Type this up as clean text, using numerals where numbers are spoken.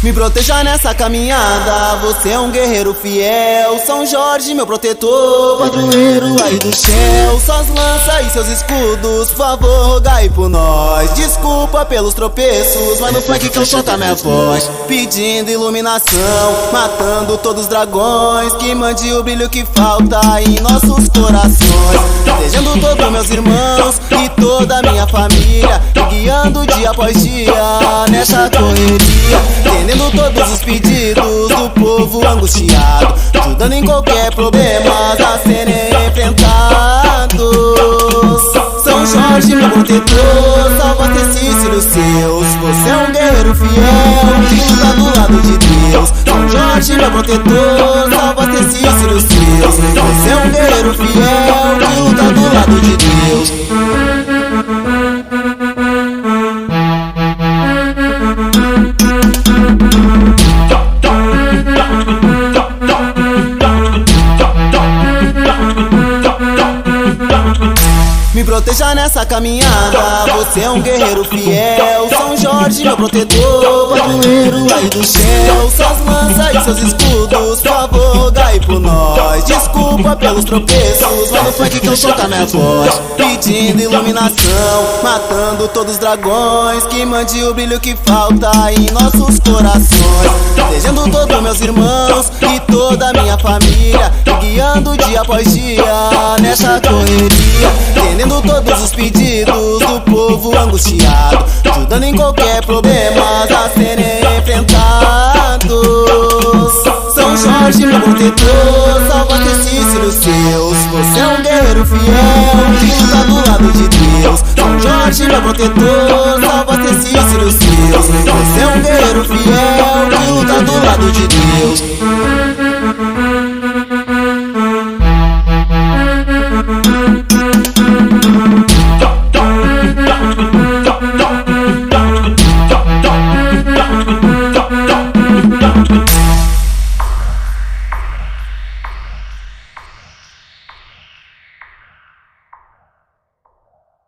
Me proteja nessa caminhada, você é um guerreiro fiel. São Jorge, meu protetor, padroeiro aí do céu. Suas lanças e seus escudos, por favor, rogai por nós. Desculpa pelos tropeços, mas no funk que eu solto minha voz, pedindo iluminação, matando todos os dragões. Que mande o brilho que falta em nossos corações, protegendo todos meus irmãos e toda a minha família, me guiando dia após dia nessa correria, atendendo todos os pedidos do povo angustiado, ajudando em qualquer problema a serem enfrentados. São Jorge, meu protetor, salva esses filhos seus. Você é um guerreiro fiel que luta do lado de Deus. São Jorge, meu protetor, salva esses filhos seus. Você é um guerreiro fiel que luta do lado de Deus. Me proteja nessa caminhada, você é um guerreiro fiel. São Jorge, meu protetor, padroeiro aí do céu. Suas lanças e seus escudos, por favor, rogai por nós. Desculpa pelos tropeços, mas no funk que eu solto minha voz, pedindo iluminação, matando todos os dragões. Que mande o brilho que falta em nossos corações, protegendo todos meus irmãos e toda a minha família, me guiando dia após dia nessa correria, atendendo todos os pedidos do povo angustiado, ajudando em qualquer problema a serem enfrentados. São Jorge, meu protetor, salva esses filhos seus. Você é um guerreiro fiel que luta do lado de Deus. São Jorge, meu protetor, salva esses filhos seus. Você é um guerreiro fiel que luta do lado de Deus.